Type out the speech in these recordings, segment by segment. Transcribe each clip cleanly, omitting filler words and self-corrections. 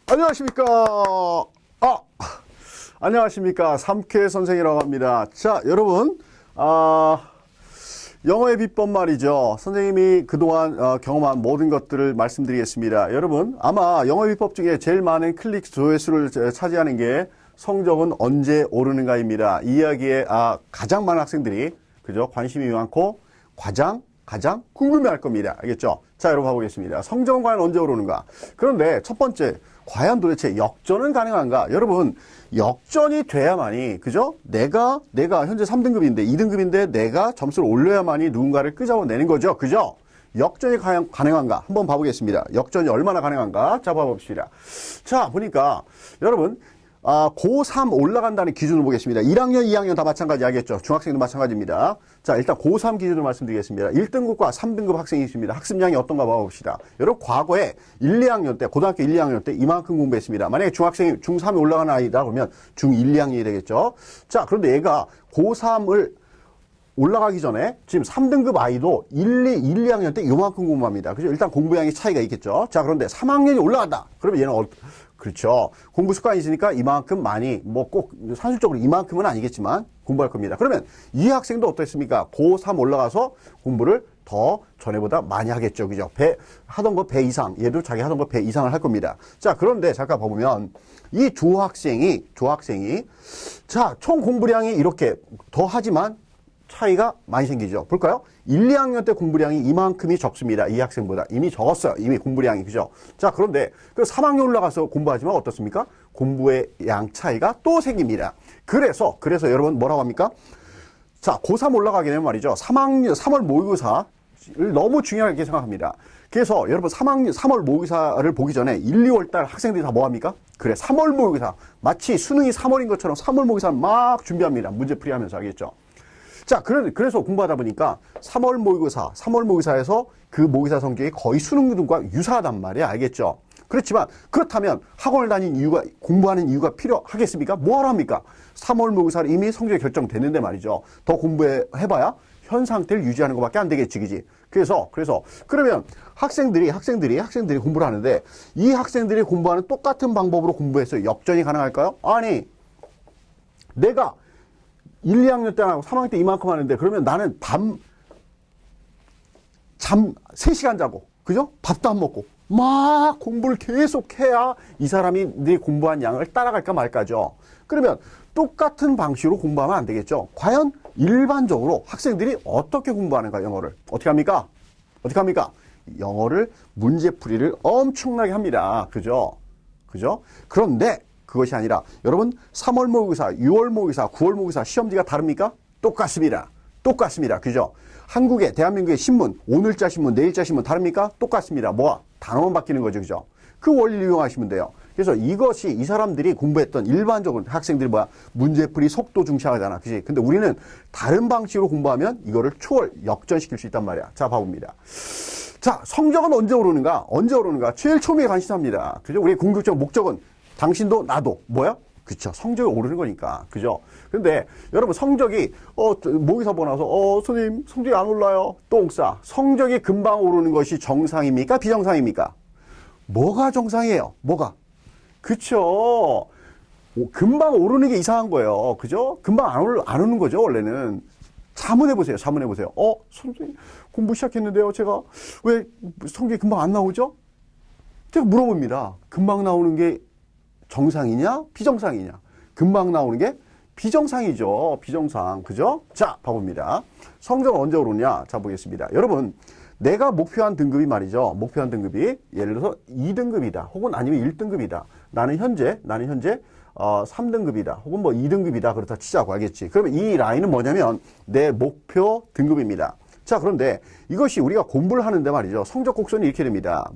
안녕하십니까. 아, 안녕하십니까. 삼쾌 선생이라고 합니다. 자, 여러분, 영어의 비법 말이죠. 선생님이 그동안 경험한 모든 것들을 말씀드리겠습니다. 여러분, 아마 영어의 비법 중에 제일 많은 클릭 조회수를 차지하는 게 성적은 언제 오르는가입니다. 이 이야기에 가장 많은 학생들이 그죠? 관심이 많고 가장 궁금해할 겁니다. 알겠죠? 자, 여러분 봐보겠습니다. 성적은 과연 언제 오르는가? 그런데 첫 번째, 과연 도대체 역전은 가능한가? 여러분, 역전이 돼야만이, 그죠? 내가 현재 3등급인데, 2등급인데 내가 점수를 올려야만이 누군가를 끄잡아내는 거죠. 그죠? 역전이 가능한가? 한번 봐보겠습니다. 역전이 얼마나 가능한가? 자, 봐봅시다. 자, 보니까, 여러분, 고3 올라간다는 기준을 보겠습니다. 1학년, 2학년 다 마찬가지 하겠죠. 중학생도 마찬가지입니다. 자, 일단 고3 기준을 말씀드리겠습니다. 1등급과 3등급 학생이 있습니다. 학습량이 어떤가 봐봅시다. 여러분, 과거에 1, 2학년 때, 고등학교 1, 2학년 때 이만큼 공부했습니다. 만약에 중학생이 중3에 올라가는 아이다 그러면 중1, 2학년이 되겠죠. 자, 그런데 얘가 고3을 올라가기 전에 지금 3등급 아이도 1, 2학년 때 요만큼 공부합니다. 그죠? 일단 공부량이 차이가 있겠죠. 자, 그런데 3학년이 올라간다. 그러면 얘는 그렇죠. 공부 습관이 있으니까 이만큼 많이, 뭐 꼭 산술적으로 이만큼은 아니겠지만 공부할 겁니다. 그러면 이 학생도 어떻습니까? 고3 올라가서 공부를 더 전에보다 많이 하겠죠. 그죠? 하던 거 배 이상, 얘도 자기 하던 거 배 이상을 할 겁니다. 자, 그런데 잠깐 보면 이 조학생이, 자, 총 공부량이 이렇게 더 하지만 차이가 많이 생기죠. 볼까요? 1, 2학년 때 공부량이 이만큼이 적습니다. 이 학생보다. 이미 적었어요. 이미 공부량이. 그죠? 자, 그런데 그 3학년 올라가서 공부하지만 어떻습니까? 공부의 양 차이가 또 생깁니다. 그래서 여러분 뭐라고 합니까? 자, 고3 올라가게 되면 말이죠. 3월 모의고사를 너무 중요하게 생각합니다. 그래서 여러분 3월 모의고사를 보기 전에 1, 2월 달 학생들이 다 뭐 합니까? 그래, 3월 모의고사. 마치 수능이 3월인 것처럼 3월 모의고사 막 준비합니다. 문제풀이 하면서 하겠죠. 자, 그래서 공부하다 보니까 3월 모의고사에서 그 모의고사 성적이 거의 수능과 유사하단 말이에요. 알겠죠? 그렇다면 학원을 다닌 이유가, 공부하는 이유가 필요하겠습니까? 뭐하러 합니까? 3월 모의고사를 이미 성적이 결정됐는데 말이죠. 더 공부해봐야 현 상태를 유지하는 것밖에 안 되겠지, 그지? 그러면 학생들이 공부를 하는데 이 학생들이 공부하는 똑같은 방법으로 공부해서 역전이 가능할까요? 아니, 내가 1, 2학년 때 하고 3학년 때 이만큼 하는데 그러면 나는 잠 3시간 자고, 그죠? 밥도 안 먹고 막 공부를 계속 해야 이 사람이 내 공부한 양을 따라갈까 말까죠. 그러면 똑같은 방식으로 공부하면 안 되겠죠. 과연 일반적으로 학생들이 어떻게 공부하는가? 영어를 어떻게 합니까? 영어를 문제풀이를 엄청나게 합니다. 그죠? 그런데 그것이 아니라 여러분 3월 모의고사, 6월 모의고사, 9월 모의고사 시험지가 다릅니까? 똑같습니다. 그죠? 대한민국의 신문, 오늘자 신문, 내일자 신문 다릅니까? 똑같습니다. 단어만 바뀌는 거죠. 그죠? 그 원리를 이용하시면 돼요. 그래서 이것이 이 사람들이 공부했던 일반적으로 학생들이 문제풀이 속도 중시하잖아. 그지? 근데 우리는 다른 방식으로 공부하면 이거를 역전시킬 수 있단 말이야. 자, 봐봅니다. 자, 성적은 언제 오르는가? 제일 처음에 관심사입니다. 그죠? 우리의 궁극적 목적은 당신도 나도 그쵸? 성적이 오르는 거니까. 그죠? 근데 여러분 성적이 모의고사 보고 나서 선생님 성적이 안 올라요. 똥싸. 성적이 금방 오르는 것이 정상입니까? 비정상입니까? 뭐가 정상이에요? 그쵸? 금방 오르는 게 이상한 거예요. 그죠? 금방 안 오는 거죠, 원래는. 자문해보세요. 선생님 공부 시작했는데요. 제가 왜 성적이 금방 안 나오죠? 제가 물어봅니다. 금방 나오는 게 정상이냐? 비정상이냐? 금방 나오는 게 비정상이죠. 비정상. 그죠? 자, 봐봅니다. 성적은 언제 오르냐? 자, 보겠습니다. 여러분, 내가 목표한 등급이 말이죠. 목표한 등급이 예를 들어서 2등급이다. 혹은 아니면 1등급이다. 나는 현재 3등급이다. 혹은 2등급이다. 그렇다 치자고 알겠지? 그러면 이 라인은 뭐냐면 내 목표 등급입니다. 자, 그런데 이것이 우리가 공부를 하는데 말이죠. 성적 곡선이 이렇게 됩니다.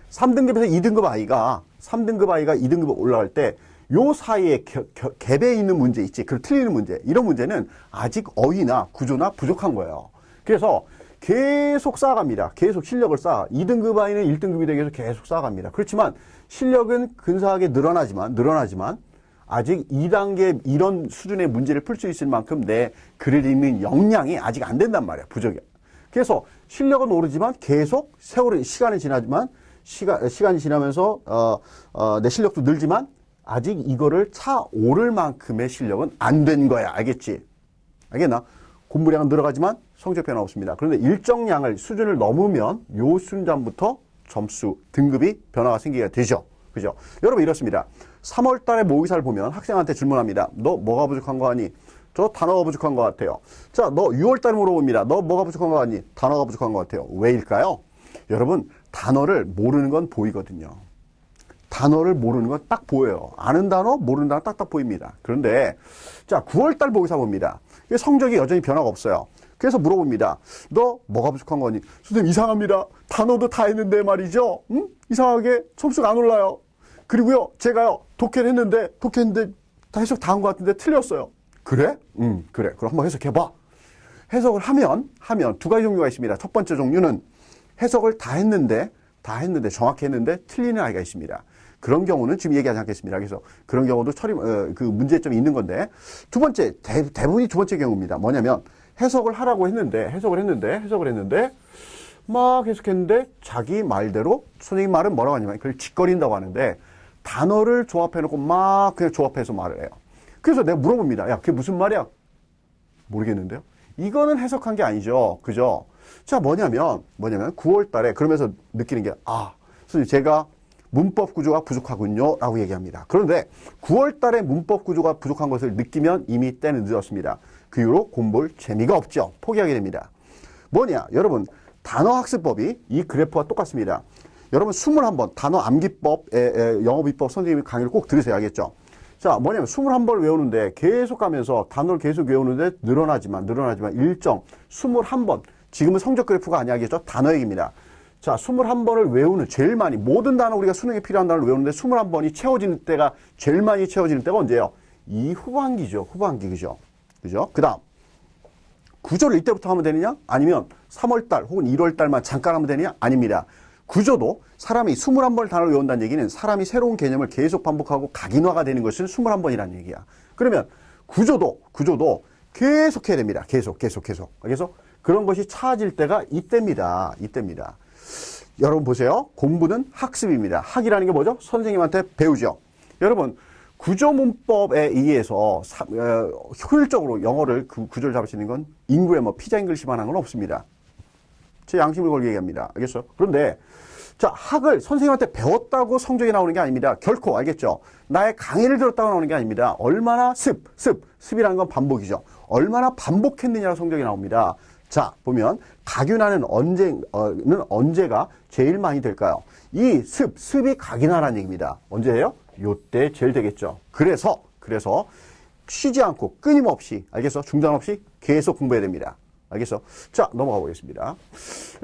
3등급에서 2등급 아이가 2등급 올라갈 때 요 사이에 갭에 있는 문제 있지. 그 틀리는 문제. 이런 문제는 아직 어휘나 구조나 부족한 거예요. 그래서 계속 쌓아갑니다. 계속 실력을 쌓아. 2등급 아이는 1등급이 되기 위해서 계속 쌓아갑니다. 그렇지만 실력은 근사하게 늘어나지만 아직 2단계 이런 수준의 문제를 풀 수 있을 만큼 내 글을 읽는 역량이 아직 안 된단 말이야. 부족해. 그래서 실력은 오르지만 계속 시간이 지나지만 시간이 지나면서 내 실력도 늘지만 아직 이거를 차오를 만큼의 실력은 안 된 거야. 알겠지? 알겠나? 공부량은 늘어가지만 성적 변화 없습니다. 그런데 일정량을 수준을 넘으면 요 순간부터 점수, 등급이 변화가 생기게 되죠. 그죠? 여러분 이렇습니다. 3월 달에 모의사를 보면 학생한테 질문합니다. 너 뭐가 부족한 거 아니? 저 단어가 부족한 것 같아요. 자, 너 6월 달에 물어봅니다. 너 뭐가 부족한 거 아니? 단어가 부족한 것 같아요. 왜일까요? 여러분, 단어를 모르는 건 보이거든요. 단어를 모르는 건 딱 보여요. 아는 단어, 모르는 단어 딱딱 보입니다. 그런데 자, 9월 달 모의사 봅니다. 성적이 여전히 변화가 없어요. 그래서 물어봅니다. 너 뭐가 부족한 거니? 선생님 이상합니다. 단어도 다 했는데 말이죠. 응? 이상하게 점수가 안 올라요. 그리고요, 제가요, 독해했는데 다 해석 다 한 것 같은데 틀렸어요. 그래? 그래. 그럼 한번 해석해봐. 해석을 하면 두 가지 종류가 있습니다. 첫 번째 종류는 해석을 다 했는데 정확히 했는데 틀리는 아이가 있습니다. 그런 경우는 지금 얘기하지 않겠습니다. 그래서 그런 경우도 그 문제점이 있는 건데, 두 번째, 대부분이 두 번째 경우입니다. 뭐냐면, 해석을 하라고 했는데, 막 해석했는데, 자기 말대로, 선생님 말은 뭐라고 하냐면, 그걸 짓거린다고 하는데, 단어를 조합해놓고 막 그냥 조합해서 말을 해요. 그래서 내가 물어봅니다. 야, 그게 무슨 말이야? 모르겠는데요? 이거는 해석한 게 아니죠. 그죠? 자, 뭐냐면 9월 달에 그러면서 느끼는 게, 선생님, 제가 문법 구조가 부족하군요. 라고 얘기합니다. 그런데 9월 달에 문법 구조가 부족한 것을 느끼면 이미 때는 늦었습니다. 그 이후로 공부할 재미가 없죠. 포기하게 됩니다. 뭐냐? 여러분, 단어 학습법이 이 그래프와 똑같습니다. 여러분, 21번 단어 암기법, 영어 비법 선생님 강의를 꼭 들으세요. 알겠죠? 자, 뭐냐면 21번을 외우는데 계속 가면서 단어를 계속 외우는데 늘어나지만 일정 21번. 지금은 성적 그래프가 아니야. 알겠죠? 단어 얘기입니다. 자, 21번을 외우는 제일 많이 모든 단어 우리가 수능에 필요한 단어를 외우는데 21번이 채워지는 때가 제일 많이 채워지는 때가 언제예요? 이 후반기죠. 후반기. 그죠? 그다음 구조를 이때부터 하면 되느냐? 아니면 3월 달 혹은 1월 달만 잠깐 하면 되느냐? 아닙니다. 구조도 사람이 21번 단어를 외운다는 얘기는 사람이 새로운 개념을 계속 반복하고 각인화가 되는 것은 21번이라는 얘기야. 그러면 구조도 계속 해야 됩니다. 계속. 그래서 그런 것이 차질 때가 이때입니다. 여러분 보세요. 공부는 학습입니다. 학이라는 게 뭐죠? 선생님한테 배우죠. 여러분, 구조문법에 의해서 효율적으로 영어를 그 구조를 잡을 수 있는 건 잉그래머, 피자 잉글리시만 한 건 없습니다. 제 양심을 걸고 얘기합니다. 알겠어요? 그런데 자, 학을 선생님한테 배웠다고 성적이 나오는 게 아닙니다. 결코. 알겠죠? 나의 강의를 들었다고 나오는 게 아닙니다. 얼마나 습이라는 건 반복이죠. 얼마나 반복했느냐로 성적이 나옵니다. 자, 보면 각윤화는 언제가 제일 많이 될까요? 이 습이 각인화라는 얘기입니다. 언제예요? 요때 제일 되겠죠. 그래서 쉬지 않고 끊임없이, 알겠어? 중단 없이 계속 공부해야 됩니다. 알겠어? 자, 넘어가 보겠습니다.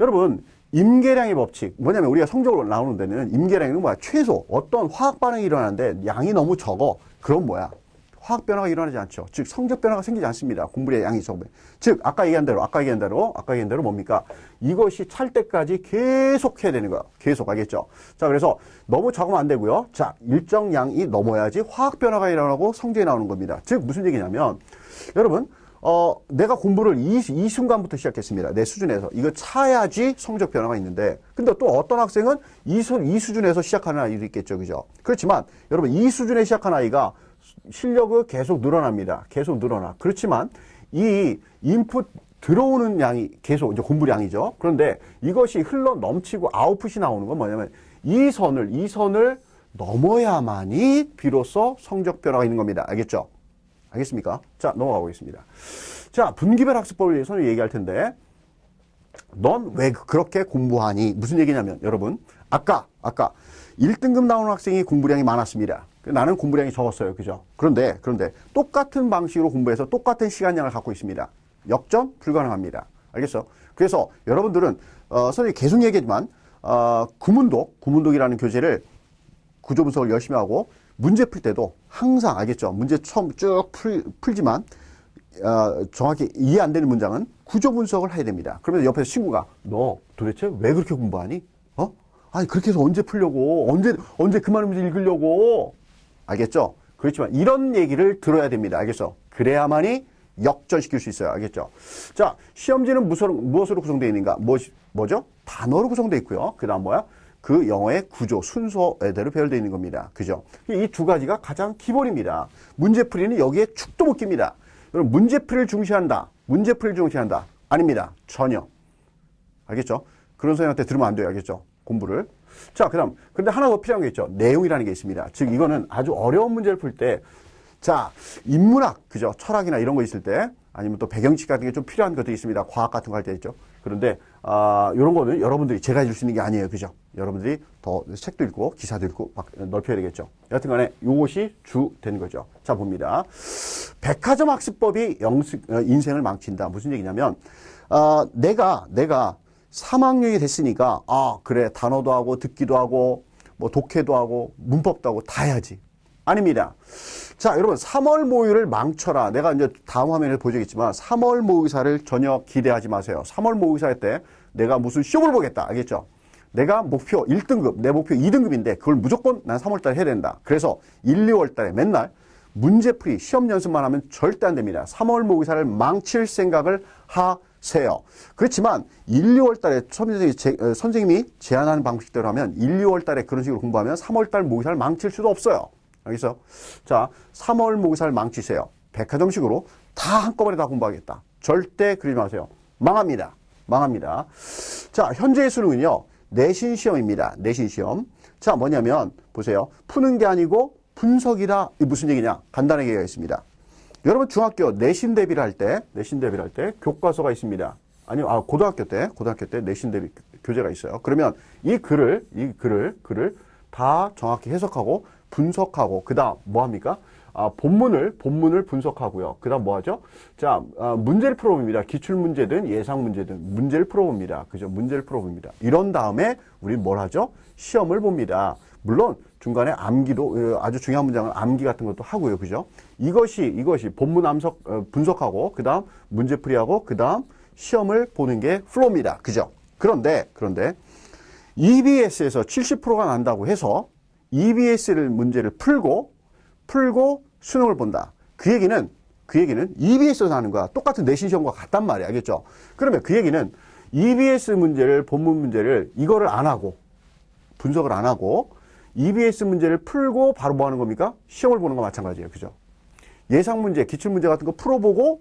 여러분, 임계량의 법칙, 뭐냐면 우리가 성적으로 나오는 데는 임계량은 뭐야? 최소 어떤 화학 반응이 일어나는데 양이 너무 적어. 그럼 뭐야? 화학 변화가 일어나지 않죠. 즉 성적 변화가 생기지 않습니다. 공부의 양이 적으면. 즉 아까 얘기한 대로 뭡니까? 이것이 찰 때까지 계속 해야 되는 거야. 계속. 알겠죠? 자, 그래서 너무 적으면 안 되고요. 자, 일정 양이 넘어야지 화학 변화가 일어나고 성적이 나오는 겁니다. 즉 무슨 얘기냐면 여러분, 내가 공부를 이 순간부터 시작했습니다. 내 수준에서. 이거 차야지 성적 변화가 있는데, 근데 또 어떤 학생은 이 수준에서 시작하는 아이도 있겠죠. 그죠? 그렇지만, 여러분, 이 수준에 시작한 아이가 실력이 계속 늘어납니다. 계속 늘어나. 그렇지만, 이 인풋 들어오는 양이 계속 이제 공부량이죠. 그런데 이것이 흘러 넘치고 아웃풋이 나오는 건 뭐냐면, 이 선을 넘어야만이 비로소 성적 변화가 있는 겁니다. 알겠죠? 알겠습니까? 자, 넘어가 보겠습니다. 자, 분기별 학습법을 위해서 얘기할 텐데, 넌 왜 그렇게 공부하니? 무슨 얘기냐면, 여러분, 아까 1등급 나오는 학생이 공부량이 많았습니다. 나는 공부량이 적었어요. 그죠? 그런데, 똑같은 방식으로 공부해서 똑같은 시간량을 갖고 있습니다. 역전 불가능합니다. 알겠어? 그래서 여러분들은, 선생님이 계속 얘기하지만, 구문독이라는 교재를 구조 분석을 열심히 하고, 문제 풀 때도 항상 알겠죠? 문제 처음 쭉 풀지만 정확히 이해 안 되는 문장은 구조 분석을 해야 됩니다. 그러면 옆에서 친구가 너 도대체 왜 그렇게 공부하니? 아니 그렇게 해서 언제 풀려고? 언제 그 많은 문제 읽으려고? 알겠죠? 그렇지만 이런 얘기를 들어야 됩니다. 알겠죠? 그래야만이 역전시킬 수 있어요. 알겠죠? 자, 시험지는 무엇으로 구성되어 있는가? 뭐죠? 단어로 구성되어 있고요. 그 다음 뭐야? 그 영어의 구조, 순서대로 배열되어 있는 겁니다. 그죠? 이 두 가지가 가장 기본입니다. 문제풀이는 여기에 축도 못 낍니다. 여러분, 문제풀이를 중시한다. 문제풀이를 중시한다. 아닙니다. 전혀. 알겠죠? 그런 선생님한테 들으면 안 돼요. 알겠죠? 공부를. 자, 그 다음. 근데 하나 더 필요한 게 있죠. 내용이라는 게 있습니다. 즉, 이거는 아주 어려운 문제를 풀 때, 자, 인문학, 그죠? 철학이나 이런 거 있을 때, 아니면 또 배경지식 같은 게 좀 필요한 것들이 있습니다. 과학 같은 거 할 때 있죠. 그런데, 이런 거는 여러분들이 제가 해줄 수 있는 게 아니에요. 그죠? 여러분들이 더 책도 읽고, 기사도 읽고, 막 넓혀야 되겠죠. 여하튼 간에 요것이 주된 거죠. 자, 봅니다. 백화점 학습법이 인생을 망친다. 무슨 얘기냐면, 내가 3학년이 됐으니까, 그래, 단어도 하고, 듣기도 하고, 뭐, 독해도 하고, 문법도 하고, 다 해야지. 아닙니다. 자, 여러분, 3월 모의를 망쳐라. 내가 이제 다음 화면에 보여주겠지만, 3월 모의사를 전혀 기대하지 마세요. 3월 모의사 할 때 내가 무슨 시험을 보겠다. 알겠죠? 내가 목표 1등급, 내 목표 2등급인데, 그걸 무조건 난 3월 달에 해야 된다. 그래서 1, 2월 달에 맨날 문제풀이, 시험 연습만 하면 절대 안 됩니다. 3월 모의사를 망칠 생각을 하세요. 그렇지만 1, 2월 달에 선생님이 제안하는 방식대로 하면 1, 2월 달에 그런 식으로 공부하면 3월 달 모의사를 망칠 수도 없어요. 알겠어요? 자, 3월 모의사를 망치세요. 백화점식으로 다 한꺼번에 다 공부하겠다. 절대 그러지 마세요. 망합니다. 망합니다. 자, 현재의 수능은요, 내신 시험입니다. 내신 시험. 자, 뭐냐면, 보세요. 푸는 게 아니고 분석이라, 이게 무슨 얘기냐? 간단하게 얘기하겠습니다. 여러분, 중학교 내신 대비를 할 때, 교과서가 있습니다. 아니요, 고등학교 때 내신 대비 교재가 있어요. 그러면 이 글을 다 정확히 해석하고, 분석하고, 그 다음 뭐 합니까? 본문을 분석하고요. 그 다음 뭐 하죠? 자, 문제를 풀어봅니다. 기출문제든 예상문제든 문제를 풀어봅니다. 그죠? 문제를 풀어봅니다. 이런 다음에 우리 뭘 하죠? 시험을 봅니다. 물론 중간에 암기도, 아주 중요한 문장은 암기 같은 것도 하고요. 그죠? 이것이 본문 분석하고, 그 다음 문제풀이하고, 그 다음 시험을 보는 게 플로우입니다. 그죠? 그런데 EBS에서 70%가 난다고 해서 EBS를 문제를 풀고 수능을 본다. 그 얘기는 EBS에서 나는 거야. 똑같은 내신 시험과 같단 말이야. 알겠죠? 그러면 그 얘기는 EBS 문제를, 본문 문제를 이거를 안 하고, 분석을 안 하고, EBS 문제를 풀고 바로 뭐 하는 겁니까? 시험을 보는 거와 마찬가지예요. 그죠? 예상 문제, 기출 문제 같은 거 풀어보고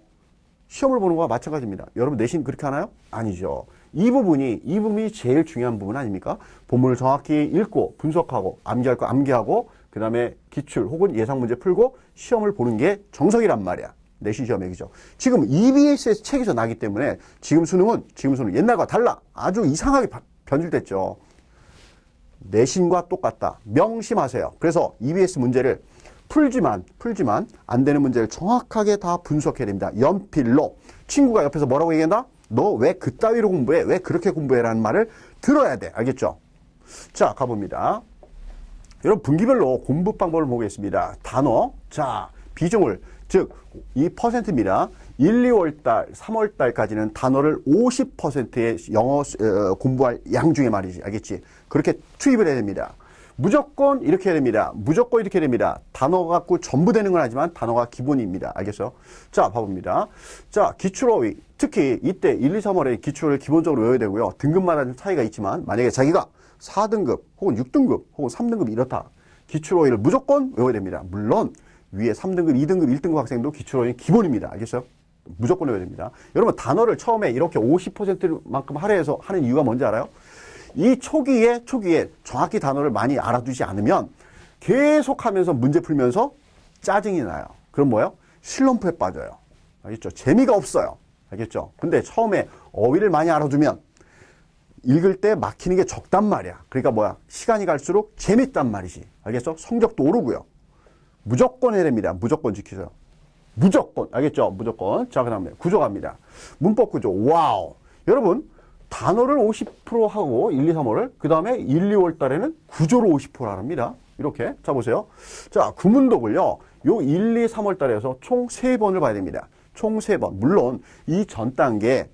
시험을 보는 거와 마찬가지입니다. 여러분 내신 그렇게 하나요? 아니죠. 이 부분이 제일 중요한 부분 아닙니까? 본문을 정확히 읽고 분석하고 암기할 거 암기하고 그 다음에 기출 혹은 예상 문제 풀고 시험을 보는 게 정석이란 말이야. 내신 시험에. 그죠? 지금 EBS에서 책에서 나기 때문에 지금 수능은 옛날과 달라. 아주 이상하게 변질됐죠. 내신과 똑같다. 명심하세요. 그래서 EBS 문제를 풀지만 안 되는 문제를 정확하게 다 분석해야 됩니다. 연필로. 친구가 옆에서 뭐라고 얘기한다? 너 왜 그따위로 공부해? 왜 그렇게 공부해? 라는 말을 들어야 돼. 알겠죠? 자, 가봅니다. 여러분, 분기별로 공부 방법을 보겠습니다. 단어. 자, 비중을, 즉, 이 퍼센트입니다. 1, 2월달, 3월달까지는 단어를 50%의 영어 공부할 양 중에 말이지. 알겠지? 그렇게 투입을 해야 됩니다. 무조건 이렇게 해야 됩니다. 무조건 이렇게 해야 됩니다. 단어 갖고 전부 되는 건 아니지만 단어가 기본입니다. 알겠어요? 자, 봐봅니다. 자, 기출어휘. 특히 이때 1, 2, 3월에 기출을 기본적으로 외워야 되고요. 등급마다 좀 차이가 있지만 만약에 자기가 4등급 혹은 6등급 혹은 3등급 이렇다. 기출어휘를 무조건 외워야 됩니다. 물론 위에 3등급, 2등급, 1등급 학생도 기출어휘는 기본입니다. 알겠어요? 무조건 외워야 됩니다. 여러분 단어를 처음에 이렇게 50%만큼 할애해서 하는 이유가 뭔지 알아요? 이 초기에 정확히 단어를 많이 알아두지 않으면 계속 하면서 문제 풀면서 짜증이 나요. 그럼 뭐예요? 실넘프에 빠져요. 알겠죠? 재미가 없어요. 알겠죠? 근데 처음에 어휘를 많이 알아두면 읽을 때 막히는 게 적단 말이야. 그러니까 뭐야? 시간이 갈수록 재밌단 말이지. 알겠죠? 성적도 오르고요. 무조건 해야 됩니다. 무조건 지키세요. 무조건. 알겠죠? 무조건. 자, 그 다음에 구조 갑니다. 문법 구조. 와우. 여러분, 단어를 50% 하고 1, 2, 3월을 그 다음에 1, 2월 달에는 구조를 50% 합니다. 이렇게. 자, 보세요. 자, 구문독을요. 요 1, 2, 3월 달에서 총 3번을 봐야 됩니다. 총 3번. 물론 이 전 단계에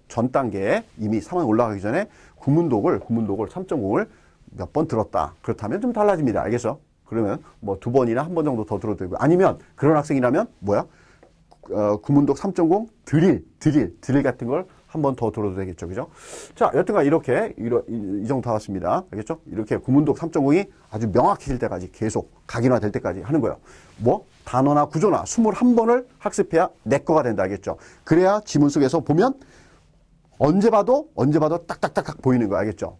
이미 3원 올라가기 전에 구문독을 3.0을 몇 번 들었다. 그렇다면 좀 달라집니다. 알겠어? 그러면 뭐 2번이나 1번 정도 더 들어도 되고 아니면 그런 학생이라면 뭐야? 구문독 3.0 드릴 같은 걸 한 번 더 들어도 되겠죠. 그죠? 자, 여튼간 이렇게, 이 정도 다 왔습니다. 알겠죠? 이렇게 구문독 3.0이 아주 명확해질 때까지 계속 각인화 될 때까지 하는 거예요. 뭐? 단어나 구조나 21번을 학습해야 내 거가 된다. 알겠죠? 그래야 지문 속에서 보면 언제 봐도 딱딱딱딱 보이는 거 알겠죠?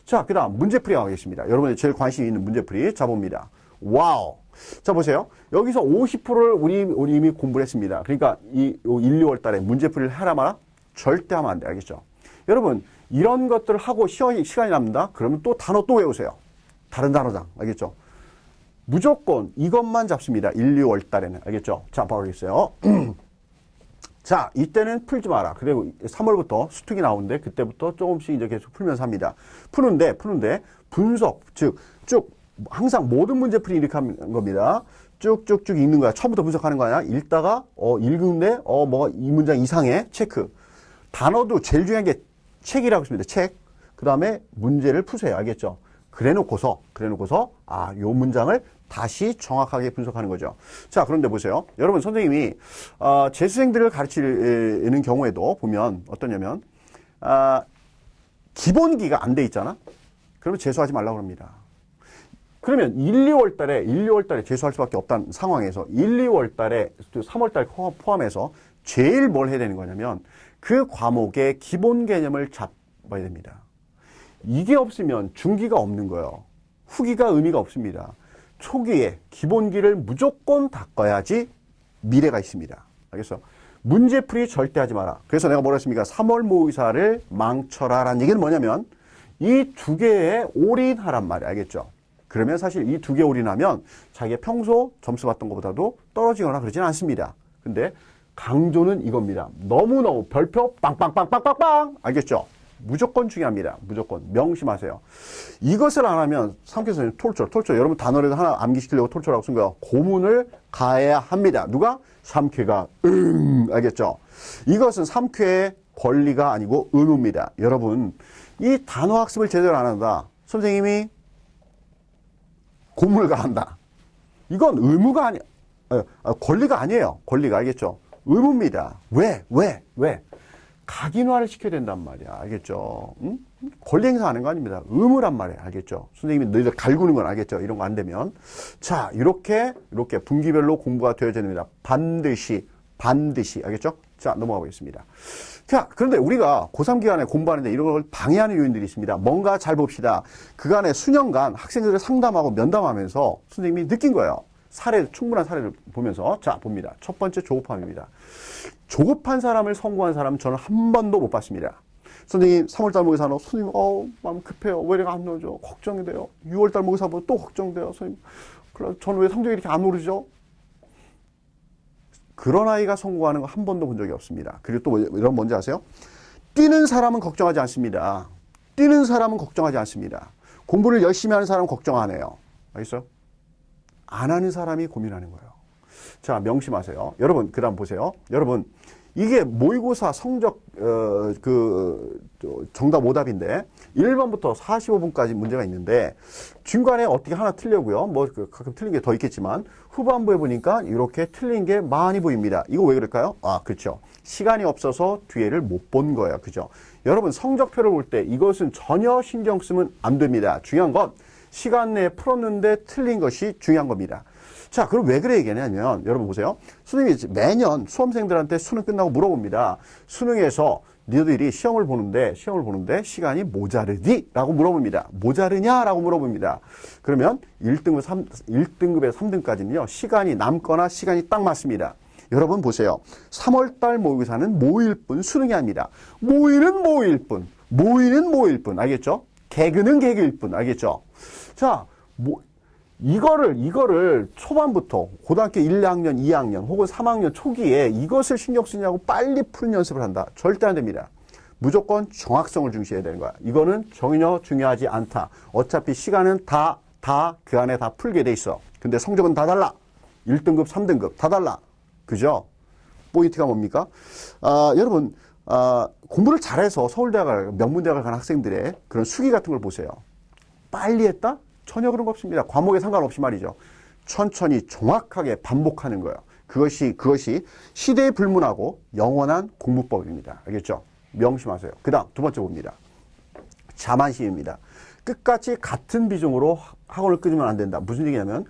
자, 그 다음 문제풀이 가겠습니다. 여러분이 제일 관심 있는 문제풀이. 자, 봅니다. 와우. 자, 보세요. 여기서 50%를 우리 이미 공부를 했습니다. 그러니까 이 1, 2월 달에 문제풀이를 하라 마라? 절대 하면 안 돼. 알겠죠? 여러분, 이런 것들을 하고 시간이 남는다? 그러면 또 단어 또 외우세요. 다른 단어장. 알겠죠? 무조건 이것만 잡습니다. 1, 2월 달에는. 알겠죠? 자, 봐보겠어요. 자, 이때는 풀지 마라. 그리고 3월부터 수특이 나오는데 그때부터 조금씩 이제 계속 풀면서 합니다. 푸는데 분석, 즉, 쭉 항상 모든 문제풀이 이렇게 하는 겁니다. 쭉쭉쭉 읽는 거야. 처음부터 분석하는 거 아니야. 읽다가 읽는데 뭐가 이 문장 이상해. 체크. 단어도 제일 중요한 게 책이라고 했습니다. 책. 그다음에 문제를 푸세요. 알겠죠? 그래놓고서 요 문장을 다시 정확하게 분석하는 거죠. 자, 그런데 보세요. 여러분, 선생님이 재수생들을 가르치는 경우에도 보면 어떠냐면 기본기가 안 돼 있잖아. 그러면 재수하지 말라고 합니다. 그러면 1, 2월 달에 재수할 수밖에 없다는 상황에서 1, 2월 달에 3월 달 포함해서 제일 뭘 해야 되는 거냐면 그 과목의 기본 개념을 잡아야 됩니다. 이게 없으면 중기가 없는 거예요. 후기가 의미가 없습니다. 초기에 기본기를 무조건 닦아야지 미래가 있습니다. 알겠어? 문제풀이 절대 하지 마라. 그래서 내가 뭐라 했습니까? 3월 모의사를 망쳐라 라는 얘기는 뭐냐면 이 두 개에 올인하란 말이야. 알겠죠? 그러면 사실 이 두 개 올인하면 자기가 평소 점수 받던 것보다도 떨어지거나 그러지는 않습니다. 근데 강조는 이겁니다. 너무너무 별표 빵빵빵빵빵빵. 알겠죠? 무조건 중요합니다. 무조건 명심하세요. 이것을 안 하면 삼ఖ్에서는 톨초 여러분 단어를 하나 암기시키려고 톨초라고 쓴 거예요. 고문을 가해야 합니다. 누가? 삼쾌가 알겠죠? 이것은 삼쾌의 권리가 아니고 의무입니다. 여러분 이 단어 학습을 제대로 안 한다. 선생님이 고문을 가한다. 이건 의무가 아니 권리가 아니에요. 권리가 알겠죠? 의무입니다. 왜? 각인화를 시켜야 된단 말이야. 알겠죠? 응? 권리 행사하는 거 아닙니다. 의무란 말이야. 알겠죠? 선생님이 너희들 갈구는 건 알겠죠? 이런 거 안 되면. 자, 이렇게 분기별로 공부가 되어야 됩니다. 반드시. 알겠죠? 자, 넘어가 보겠습니다. 자, 그런데 우리가 고3 기간에 공부하는데 이런 걸 방해하는 요인들이 있습니다. 뭔가 잘 봅시다. 그간에 수년간 학생들을 상담하고 면담하면서 선생님이 느낀 거예요. 충분한 사례를 보면서. 자, 봅니다. 첫 번째 조급함입니다. 조급한 사람을 성공한 사람은 저는 한 번도 못 봤습니다. 선생님, 3월달 모의사는 선생님, 마음 급해요. 왜 이렇게 안 오르죠? 걱정이 돼요. 6월달 모의사보다 또 걱정돼요. 선생님, 저는 왜 성적이 이렇게 안 오르죠? 그런 아이가 성공하는 거 한 번도 본 적이 없습니다. 그리고 또 이런 뭔지 아세요? 뛰는 사람은 걱정하지 않습니다. 공부를 열심히 하는 사람은 걱정 안 해요. 알겠어요? 안 하는 사람이 고민하는 거예요. 자, 명심하세요. 여러분, 그 다음 보세요. 여러분, 이게 모의고사 성적, 정답 오답인데, 1번부터 45번까지 문제가 있는데, 중간에 어떻게 하나 틀려고요. 가끔 틀린 게 더 있겠지만, 후반부에 보니까 이렇게 틀린 게 많이 보입니다. 이거 왜 그럴까요? 그렇죠. 시간이 없어서 뒤에를 못 본 거예요. 그죠? 여러분, 성적표를 볼 때 이것은 전혀 신경 쓰면 안 됩니다. 중요한 건 시간 내에 풀었는데 틀린 것이 중요한 겁니다. 자, 그럼 왜 그래 얘기하냐면, 여러분 보세요. 선생님이 매년 수험생들한테 수능 끝나고 물어봅니다. 수능에서 너희들이 시험을 보는데 시간이 모자르니? 라고 물어봅니다. 모자르냐? 라고 물어봅니다. 그러면 1등급에서 3등까지는요, 시간이 남거나 시간이 딱 맞습니다. 여러분 보세요. 3월달 모의고사는 모일 뿐 수능이 아닙니다. 모의는 모일 뿐. 알겠죠? 개그는 개그일 뿐. 알겠죠? 자, 이거를 초반부터 고등학교 1학년, 2학년 혹은 3학년 초기에 이것을 신경 쓰냐고 빨리 푸는 연습을 한다. 절대 안 됩니다. 무조건 정확성을 중시해야 되는 거야. 이거는 전혀 중요하지 않다. 어차피 시간은 다 그 안에 다 풀게 돼 있어. 근데 성적은 다 달라. 1등급, 3등급 다 달라. 그죠? 포인트가 뭡니까? 여러분, 공부를 잘해서 서울대학을, 명문대학을 간 학생들의 그런 수기 같은 걸 보세요. 빨리 했다? 전혀 그런 거 없습니다. 과목에 상관없이 말이죠. 천천히 정확하게 반복하는 거예요. 그것이 시대에 불문하고 영원한 공부법입니다. 알겠죠? 명심하세요. 그 다음 두 번째 봅니다. 자만심입니다. 끝까지 같은 비중으로 학원을 끊으면 안 된다. 무슨 얘기냐면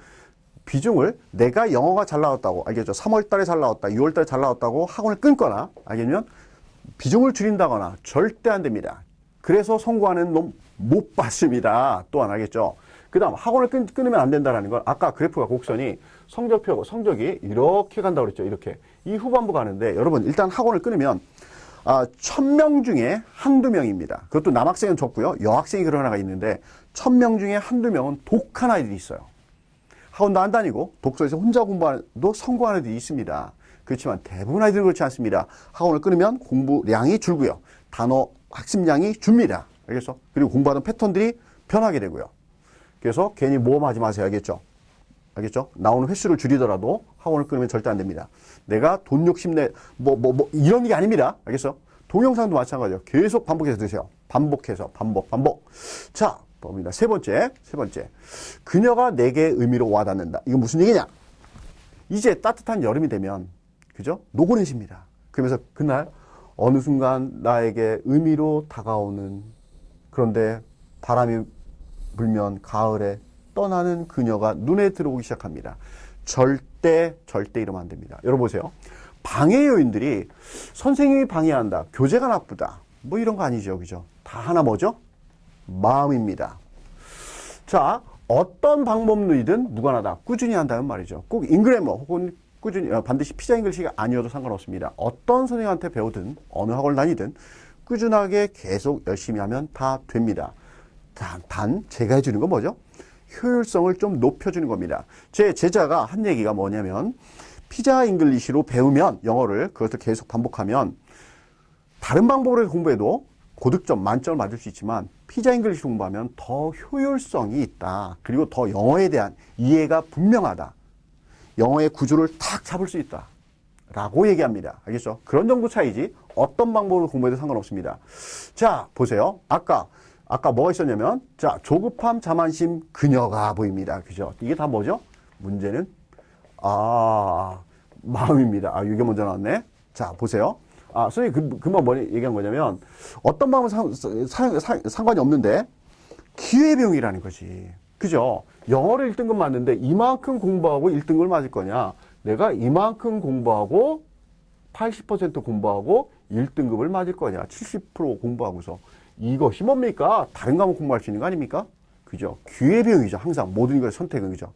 비중을 내가 영어가 잘 나왔다고 알겠죠? 3월 달에 잘 나왔다. 6월 달에 잘 나왔다고 학원을 끊거나 알겠냐면 비중을 줄인다거나 절대 안 됩니다. 그래서 성공하는 놈 못 봤습니다. 또한 알겠죠? 그 다음 학원을 끊으면 안 된다는 건 아까 그래프가 곡선이 성적표고 성적이 이렇게 간다고 그랬죠. 이렇게 이 후반부 가는데 여러분 일단 학원을 끊으면 1000명 중에 한두 명입니다. 그것도 남학생은 적고요. 여학생이 그런 하나가 있는데 1000명 중에 한두 명은 독한 아이들이 있어요. 학원도 안 다니고 독서에서 혼자 공부하도 성공하는 애들이 있습니다. 그렇지만 대부분 아이들은 그렇지 않습니다. 학원을 끊으면 공부량이 줄고요. 단어 학습량이 줍니다. 알겠어? 그리고 공부하던 패턴들이 변하게 되고요. 그래서 괜히 모험하지 마세요. 알겠죠? 알겠죠? 나오는 횟수를 줄이더라도 학원을 끊으면 절대 안 됩니다. 내가 돈 욕심내 이런 게 아닙니다. 알겠어? 동영상도 마찬가지예요. 계속 반복해서 드세요. 반복. 자, 봅니다. 세 번째. 그녀가 내게 의미로 와닿는다. 이건 무슨 얘기냐? 이제 따뜻한 여름이 되면, 그죠? 노곤해집니다. 그러면서 그날 어느 순간 나에게 의미로 다가오는 그런데 바람이 불면 가을에 떠나는 그녀가 눈에 들어오기 시작합니다. 절대 이러면 안 됩니다. 여러분 보세요. 방해 요인들이 선생님이 방해한다. 교재가 나쁘다. 뭐 이런 거 아니죠. 그죠? 다 하나 뭐죠? 마음입니다. 자, 어떤 방법론이든 무관하다. 꾸준히 한다는 말이죠. 꼭 잉그래머 혹은 꾸준히 반드시 피자 잉글리시가 아니어도 상관없습니다. 어떤 선생님한테 배우든 어느 학원을 다니든 꾸준하게 계속 열심히 하면 다 됩니다. 단 제가 해주는 건 뭐죠? 효율성을 좀 높여주는 겁니다. 제 제자가 한 얘기가 뭐냐면 피자 잉글리시로 배우면 영어를 그것을 계속 반복하면 다른 방법으로 공부해도 고득점 만점을 맞을 수 있지만 피자 잉글리시 공부하면 더 효율성이 있다. 그리고 더 영어에 대한 이해가 분명하다. 영어의 구조를 탁 잡을 수 있다. 라고 얘기합니다. 알겠죠? 그런 정도 차이지 어떤 방법으로 공부해도 상관없습니다. 자, 보세요. 아까 뭐가 있었냐면 자, 조급함, 자만심, 그녀가 보입니다. 그죠? 이게 다 뭐죠? 문제는 마음입니다. 이게 먼저 나왔네. 자, 보세요. 선생님 금방 뭐 얘기한 거냐면 어떤 방법은 상관이 없는데 기회비용이라는 거지. 그죠? 영어를 1등급 맞는데 이만큼 공부하고 1등급을 맞을 거냐? 내가 이만큼 공부하고 80% 공부하고 1등급을 맞을 거냐? 70% 공부하고서 이것이 뭡니까? 다른 과목 공부할 수 있는 거 아닙니까? 그죠? 기회비용이죠. 항상 모든 것의 선택은. 그죠?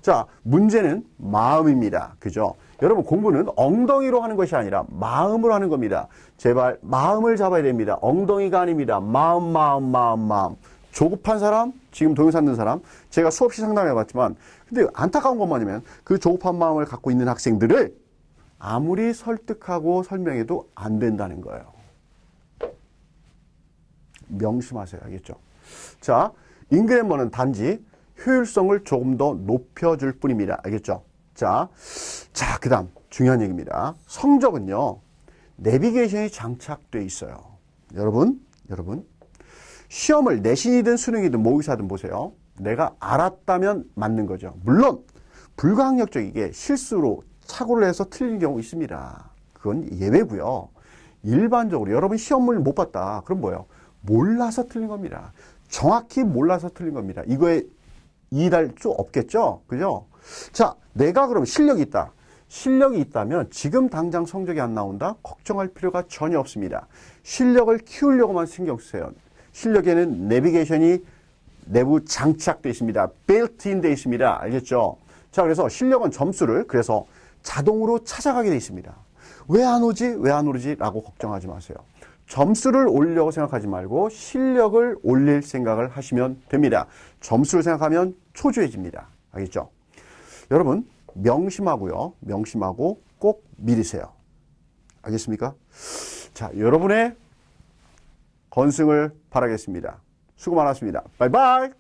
자, 문제는 마음입니다. 그죠? 여러분 공부는 엉덩이로 하는 것이 아니라 마음으로 하는 겁니다. 제발 마음을 잡아야 됩니다. 엉덩이가 아닙니다. 마음. 조급한 사람, 지금 동영상 듣는 사람, 제가 수없이 상담해봤지만 근데 안타까운 것만이면 그 조급한 마음을 갖고 있는 학생들을 아무리 설득하고 설명해도 안 된다는 거예요. 명심하세요. 알겠죠? 자, 잉그래머는 단지 효율성을 조금 더 높여줄 뿐입니다. 알겠죠? 자, 그 다음 중요한 얘기입니다. 성적은요, 내비게이션이 장착되어 있어요. 여러분, 시험을 내신이든 수능이든 모의사든 보세요. 내가 알았다면 맞는 거죠. 물론 불가항력적이게 실수로 착오를 해서 틀린 경우 있습니다. 그건 예외고요. 일반적으로 여러분 시험을 못 봤다. 그럼 뭐예요? 몰라서 틀린 겁니다. 정확히 몰라서 틀린 겁니다. 이거에 이의할 수 없겠죠? 그죠? 자, 내가 그럼 실력이 있다. 실력이 있다면 지금 당장 성적이 안 나온다? 걱정할 필요가 전혀 없습니다. 실력을 키우려고만 신경 쓰세요. 실력에는 내비게이션이 내부 장착되어 있습니다. built-in 되어 있습니다. 알겠죠? 자, 그래서 실력은 점수를 그래서 자동으로 찾아가게 되어 있습니다. 왜 안 오지? 라고 걱정하지 마세요. 점수를 올리려고 생각하지 말고 실력을 올릴 생각을 하시면 됩니다. 점수를 생각하면 초조해집니다. 알겠죠? 여러분, 명심하고요. 명심하고 꼭 믿으세요. 알겠습니까? 자, 여러분의 건승을 바라겠습니다. 수고 많았습니다. 바이바이!